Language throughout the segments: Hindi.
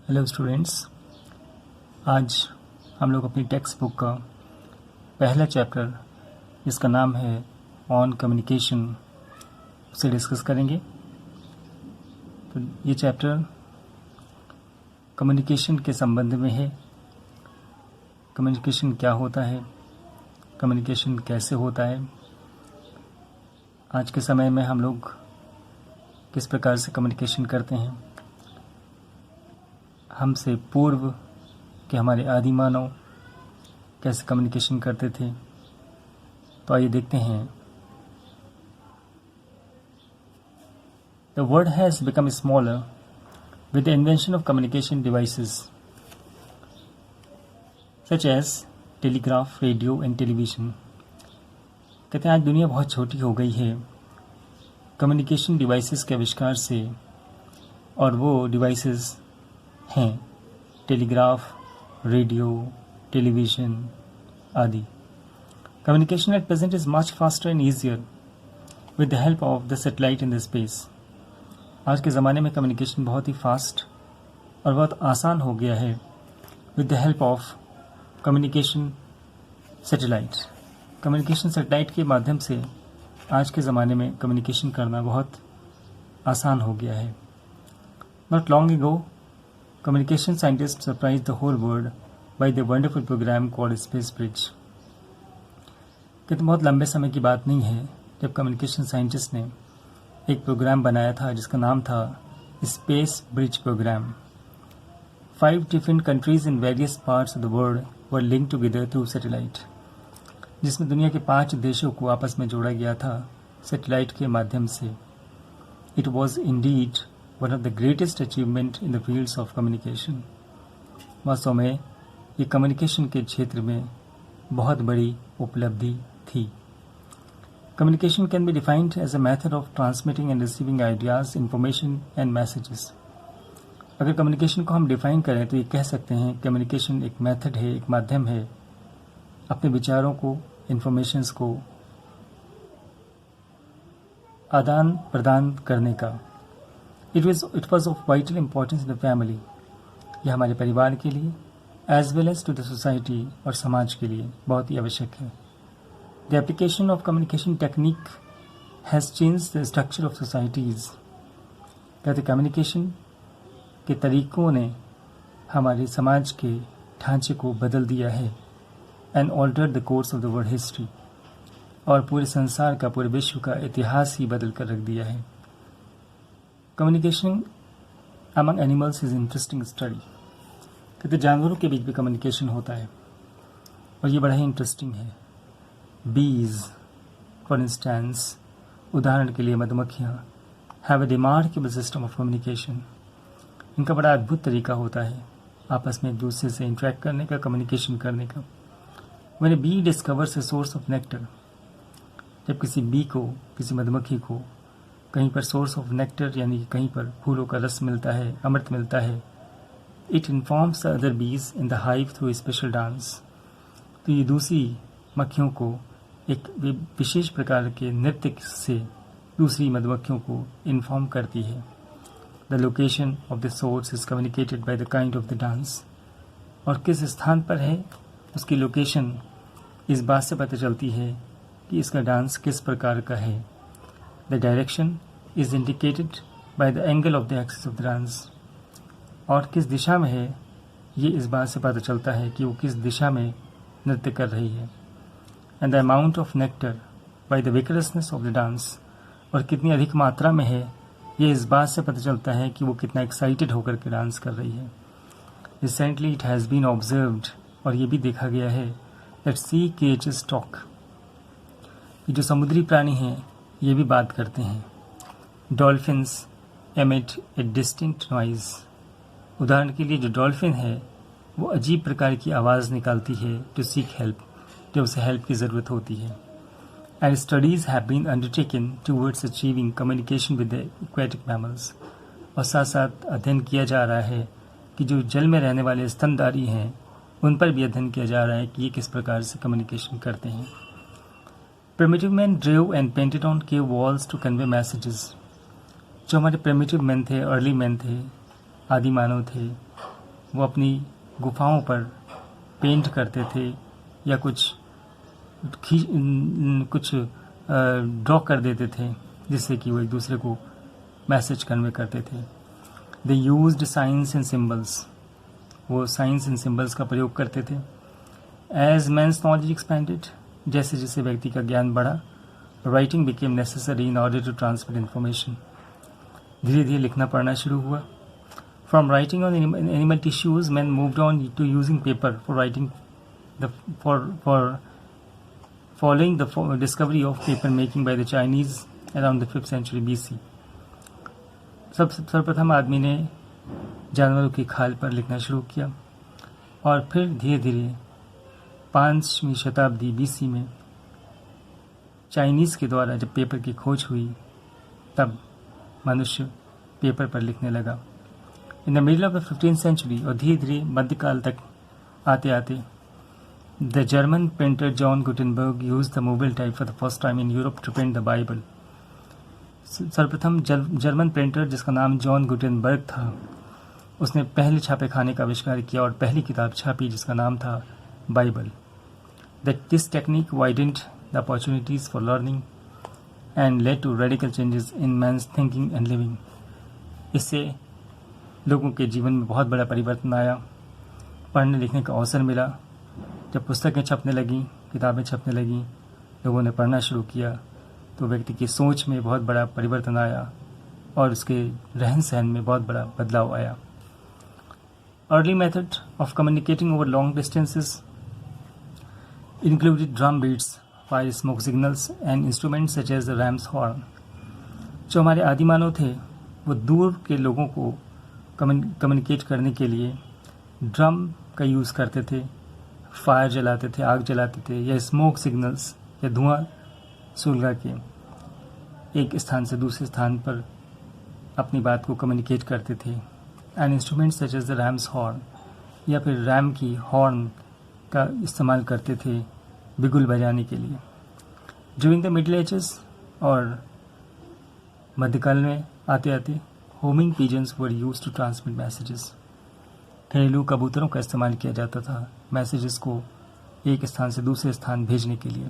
हेलो स्टूडेंट्स, आज हम लोग अपनी टेक्स्ट बुक का पहला चैप्टर जिसका नाम है ऑन कम्युनिकेशन उसे डिस्कस करेंगे। तो ये चैप्टर कम्युनिकेशन के संबंध में है। कम्युनिकेशन क्या होता है, कम्युनिकेशन कैसे होता है, आज के समय में हम लोग किस प्रकार से कम्युनिकेशन करते हैं, हमसे पूर्व के हमारे आदि मानव कैसे कम्युनिकेशन करते थे। तो आइए देखते हैं। The world has become smaller with the invention of communication devices such as telegraph, radio and television। कहते हैं आज दुनिया बहुत छोटी हो गई है कम्युनिकेशन डिवाइसेस के आविष्कार से, और वो डिवाइसेस हैं टेलीग्राफ, रेडियो, टेलीविज़न आदि। Communication at present is much faster and easier with the help of the satellite in the space. आज के ज़माने में कम्युनिकेशन बहुत ही फास्ट और बहुत आसान हो गया है with the help of communication satellite. Communication satellite के माध्यम से आज के ज़माने में कम्युनिकेशन करना बहुत आसान हो गया है। Not long ago communication scientists surprised the whole world by the wonderful program called Space Bridge। कहते बहुत लंबे समय की बात नहीं है जब कम्युनिकेशन साइंटिस्ट ने एक प्रोग्राम बनाया था जिसका नाम था space bridge program. 5 different countries in various parts of the world were linked together through satellite, जिसमें दुनिया के 5 देशों को आपस में जोड़ा गया था सैटेलाइट के माध्यम से। It was indeed one of the greatest achievement in the fields of communication। वास्तव में ये कम्युनिकेशन के क्षेत्र में बहुत बड़ी उपलब्धि थी। Communication can be defined as a method of transmitting and receiving ideas, information and messages। अगर कम्युनिकेशन को हम डिफाइन करें तो ये कह सकते हैं कम्युनिकेशन एक मेथड है, एक माध्यम है अपने विचारों को, इंफॉर्मेशंस को आदान प्रदान करने का। It was of vital importance in the family। यह हमारे परिवार के लिए as well as to the society और समाज के लिए बहुत ही आवश्यक है। The application of communication technique has changed the structure of societies। कहते कम्युनिकेशन के तरीकों ने हमारे समाज के ढांचे को बदल दिया है and altered the course of the world history। और पूरे संसार का, पूरे विश्व का इतिहास ही बदल कर रख दिया है। Communication among animals is interesting study. कहते जानवरों के बीच भी कम्युनिकेशन होता है और ये बड़ा ही इंटरेस्टिंग है। बीज फॉर इंस्टेंस, उदाहरण के लिए मधुमक्खियाँ, have a remarkable system of communication. इनका बड़ा अद्भुत तरीका होता है आपस में एक दूसरे से इंटरेक्ट करने का, कम्युनिकेशन करने का। When a bee discovers a source of nectar, जब किसी बी को, किसी मधुमक्खी को कहीं पर सोर्स ऑफ नेक्टर यानी कि कहीं पर फूलों का रस मिलता है, अमृत मिलता है, इट इन्फॉर्म्स द अदर बीज in the hive through special dance. तो ये दूसरी मक्खियों को एक विशेष प्रकार के नृत्य से दूसरी मधुमक्खियों को इन्फॉर्म करती है। The location of the source is communicated by the kind of the dance. और किस स्थान पर है उसकी लोकेशन इस बात से पता चलती है कि इसका डांस किस प्रकार का है। The direction is indicated by the angle of the axis of the dance। और किस दिशा में है ये इस बात से पता चलता है कि वो किस दिशा में नृत्य कर रही है। And the amount of nectar by the vigorousness of the dance। और कितनी अधिक मात्रा में है ये इस बात से पता चलता है कि वो कितना एक्साइटेड होकर के डांस कर रही है। Recently it has been observed, और ये भी देखा गया है, that sea creatures talk। ये जो समुद्री प्राणी हैं ये भी बात करते हैं। डॉल्फिन्स एमिट ए डिस्टिंक्ट नॉइज। उदाहरण के लिए जो डॉल्फिन है वो अजीब प्रकार की आवाज़ निकालती है टू सीक हेल्प, जब उसे हेल्प की ज़रूरत होती है। And studies have been undertaken towards achieving communication with the aquatic mammals. और साथ साथ अध्ययन किया जा रहा है कि जो जल में रहने वाले स्तनधारी हैं उन पर भी अध्ययन किया जा रहा है कि ये किस प्रकार से कम्युनिकेशन करते हैं। Primitive men drew and painted on cave walls to convey messages। जो हमारे प्रिमिटिव मैन थे, अर्ली मैन थे, आदि मानव थे, वो अपनी गुफाओं पर पेंट करते थे या कुछ ड्रॉ कर देते थे जिससे कि वो एक दूसरे को मैसेज कन्वे करते थे। They used science and symbols, वो साइंस एंड सिम्बल्स का प्रयोग करते थे। एज मैंस नॉलेज एक्सपेंडेड, जैसे जैसे व्यक्ति का ज्ञान बढ़ा, writing became necessary in order to transmit information, धीरे धीरे लिखना पढ़ना शुरू हुआ। From writing on animal tissues man moved on to using paper for writing for following the discovery of paper making by the Chinese around the 5th century BC. सर्वप्रथम आदमी ने जानवरों की खाल पर लिखना शुरू किया और फिर धीरे धीरे 5वीं शताब्दी BC में चाइनीज़ के द्वारा जब पेपर की खोज हुई तब मनुष्य पेपर पर लिखने लगा। In the middle of the 15th century, और धीरे धीरे मध्यकाल तक आते आते, the German printer John Gutenberg used the mobile type for the first time in Europe to print the Bible. सर्वप्रथम जर्मन प्रिंटर जिसका नाम जॉन गुटेनबर्ग था, उसने पहले छापे खाने का आविष्कार किया और पहली किताब छापी जिसका नाम था Bible. This technique widened the opportunities for learning and led to radical changes in man's thinking and living. इससे लोगों के जीवन में बहुत बड़ा परिवर्तन आया, पढ़ने लिखने का अवसर मिला। जब पुस्तकें छपने लगी, किताबें छपने लगी, लोगों ने पढ़ना शुरू किया तो व्यक्ति की सोच में बहुत बड़ा परिवर्तन आया और उसके रहन सहन में बहुत बड़ा बदलाव आया। Early method of communicating over long distances included drum beats, fire smoke signals and instruments such as the ram's horn. जो हमारे आदि मानव थे वो दूर के लोगों को कम्युनिकेट करने के लिए ड्रम का यूज़ करते थे, फायर जलाते थे, आग जलाते थे, या स्मोक सिग्नल्स या धुआं सुलगा के एक स्थान से दूसरे स्थान पर अपनी बात को कम्युनिकेट करते थे। And instruments such as the ram's horn, या फिर रैम की हॉर्न का इस्तेमाल करते थे बिगुल बजाने के लिए। ड्यूरिंग द मिडिल एजेस और मध्यकाल में आते आते homing pigeons were used to transmit messages. घरेलू कबूतरों का इस्तेमाल किया जाता था मैसेजेस को एक स्थान से दूसरे स्थान भेजने के लिए।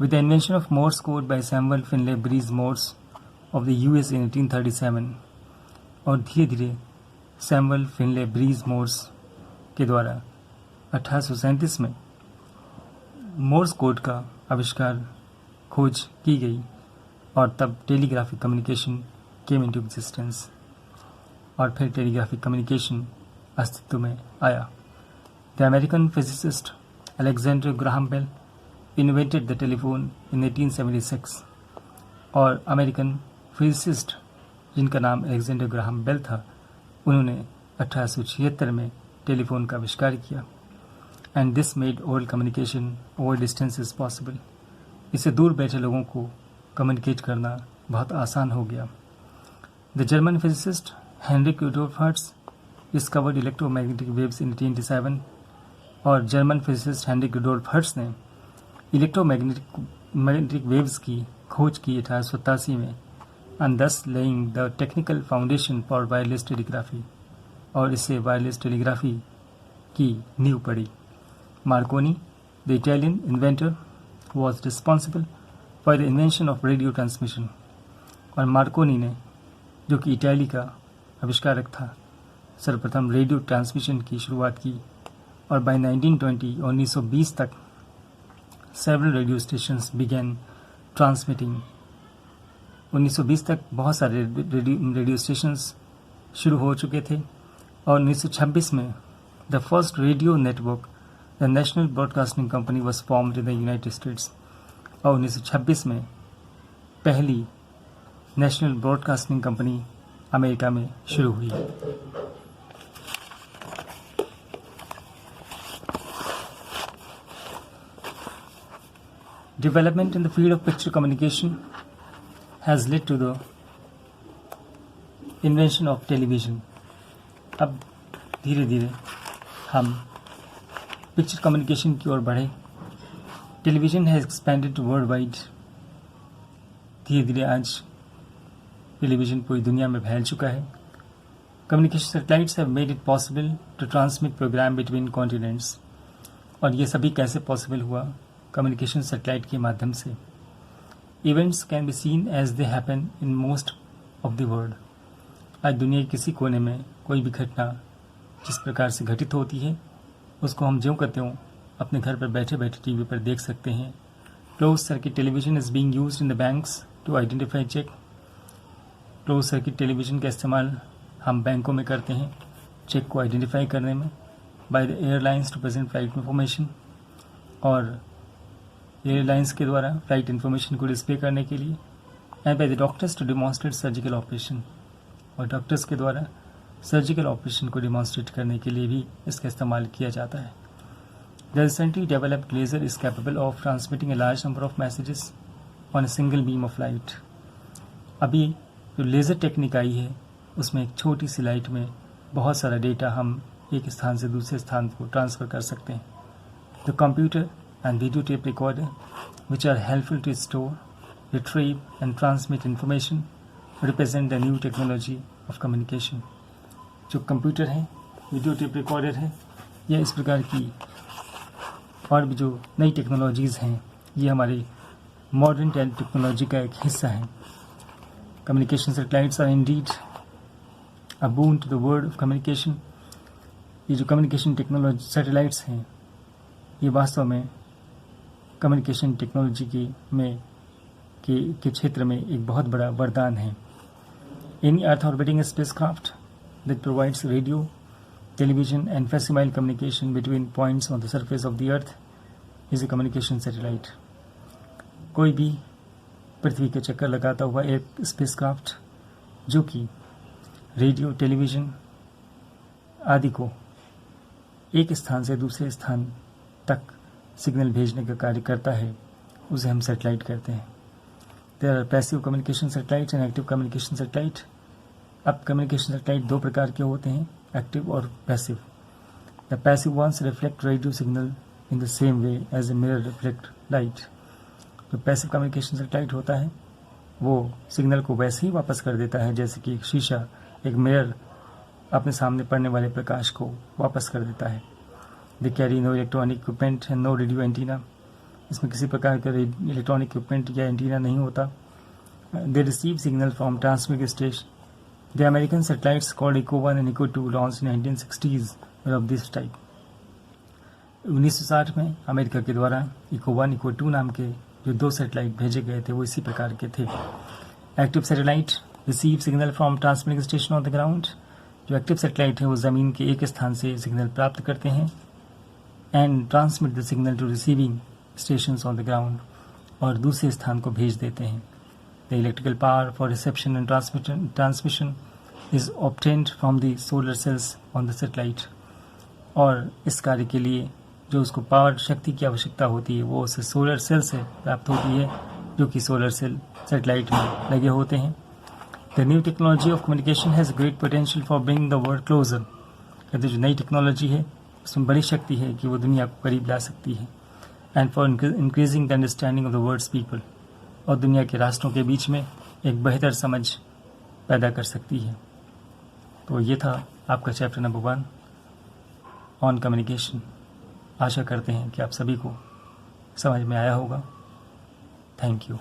With the invention of Morse code by Samuel Finley Breese Morse of the US in 1837, और धीरे धीरे सैमुअल फिनले ब्रीज मोर्स के द्वारा 1837 में मोर्स कोड का आविष्कार खोज की गई और तब telegraphic communication came into existence, और फिर टेलीग्राफिक कम्युनिकेशन अस्तित्व में आया। The American physicist Alexander Graham Bell invented the telephone in 1876, और अमेरिकन फिजिसिस्ट जिनका नाम अलेक्जेंडर ग्राहम बेल था, उन्होंने 1876 में टेलीफोन का आविष्कार किया। And this made oral communication over distances possible. इससे दूर बैठे लोगों को कम्युनिकेट करना बहुत आसान हो गया। The German physicist Heinrich Rudolf Hertz discovered electromagnetic waves in 1887, और German physicist Heinrich Rudolf Hertz ने इलेक्ट्रोमैग्नेटिक वेव्स की खोज की 1887 में, and thus laying the technical foundation for wireless telegraphy, और इससे वायरलेस टेलीग्राफी की नींव पड़ी। Marconi, the Italian inventor, was responsible for the invention of radio transmission, और मार्कोनी ने, जो कि इटाली का आविष्कारक था, सर्वप्रथम रेडियो ट्रांसमिशन की शुरुआत की, और बाय 1920 1920 तक several radio stations began transmitting. 1920 तक बहुत सारे रेडियो स्टेशंस शुरू हो चुके थे, और 1926 में the first radio network the national broadcasting company was formed in the United states, और 1926 में पहली नेशनल ब्रॉडकास्टिंग कंपनी अमेरिका में शुरू हुई। Development in the field of picture communication has led to the invention of television. अब धीरे धीरे हम पिक्चर कम्युनिकेशन की ओर बढ़े। Television has expanded world wide. धीरे धीरे आज टेलीविज़न पूरी दुनिया में फैल चुका है। Communication satellites have made it possible to transmit program between continents. और ये सभी कैसे पॉसिबल हुआ? कम्युनिकेशन सैटेलाइट के माध्यम से। Events can be seen as they happen in most of the world. आज दुनिया के किसी कोने में कोई भी घटना जिस प्रकार से घटित होती है उसको हम ज्यों करते हो अपने घर पर बैठे बैठे टीवी पर देख सकते हैं। Close circuit television is being used in the banks to identify cheque. Close circuit television का इस्तेमाल हम बैंकों में करते हैं चेक को आइडेंटिफाई करने में। By the airlines to present flight information, और एयरलाइंस के द्वारा फ्लाइट इन्फॉर्मेशन को डिस्प्ले करने के लिए। And by the doctors to demonstrate surgical operation, और डॉक्टर्स के द्वारा सर्जिकल ऑपरेशन को डिमॉन्स्ट्रेट करने के लिए भी इसका इस्तेमाल किया जाता है। The recently developed laser is capable of transmitting a large number of messages on a single beam of light. अभी जो लेज़र टेक्निक आई है उसमें एक छोटी सी लाइट में बहुत सारा डेटा हम एक स्थान से दूसरे स्थान को ट्रांसफ़र कर सकते हैं। The computer and video tape recorder which are helpful to store, retrieve and transmit information represent the new technology of communication. जो कंप्यूटर है, वीडियो टेप रिकॉर्डर है, या इस प्रकार की और भी जो नई टेक्नोलॉजीज़ हैं, ये हमारे मॉडर्न टेक्नोलॉजी का एक हिस्सा है। Communication satellites are indeed a boon to the world of communication. ये जो कम्युनिकेशन टेक्नोलॉजी सैटेलाइट्स हैं ये वास्तव में कम्युनिकेशन टेक्नोलॉजी के क्षेत्र में एक बहुत बड़ा वरदान है। Any Earth orbiting spacecraft that provides radio, television and facsimile communication between points on the surface of the Earth is a communication satellite। कोई भी पृथ्वी के चक्कर लगाता हुआ एक स्पेसक्राफ्ट जो कि रेडियो, टेलीविज़न आदि को एक स्थान से दूसरे स्थान तक सिग्नल भेजने का कार्य करता है, उसे हम सैटेलाइट कहते हैं। There are passive communication satellite and active communication satellite. अब कम्युनिकेशन सैटेलाइट दो प्रकार के होते हैं, एक्टिव और passive. The passive ones reflect radio signal in the same way as a mirror reflect light. जो पैसिव कम्युनिकेशन सैटेलाइट होता है वो सिग्नल को वैसे ही वापस कर देता है जैसे कि एक शीशा, एक मिरर अपने सामने पड़ने वाले प्रकाश को वापस कर देता है। They carry no electronic equipment and no radio antenna. इसमें किसी प्रकार का इलेक्ट्रॉनिक इक्विपमेंट या एंटीना नहीं होता। They receive signal from transmitting station. The American satellites called Echo 1 and Echo 2 launch in 1960s were of this type. 1960 में अमेरिका के द्वारा इको 1, इको 2 नाम के जो दो सैटेलाइट भेजे गए थे वो इसी प्रकार के थे। Active satellite receive signal from transmitting station on the ground. जो एक्टिव सैटेलाइट है वो ज़मीन के एक स्थान से सिग्नल प्राप्त करते हैं and transmit the signal to receiving stations on the ground, और दूसरे स्थान को भेज देते हैं। The electrical power for reception and transmission is obtained from the solar cells on the satellite. और इस कार्य के लिए जो उसको पावर शक्ति की आवश्यकता होती है वो उसे सोलर सेल से प्राप्त होती है, जो कि सोलर सेल सैटेलाइट में लगे होते हैं। The new technology of communication has great potential for bringing the world closer. कहते जो नई टेक्नोलॉजी है उसमें बड़ी शक्ति है कि वो दुनिया को करीब ला सकती है। And for increasing the understanding of the world's people, और दुनिया के राष्ट्रों के बीच में एक बेहतर समझ पैदा कर सकती है। तो ये था आपका चैप्टर नंबर 1 ऑन कम्युनिकेशन। आशा करते हैं कि आप सभी को समझ में आया होगा। Thank you.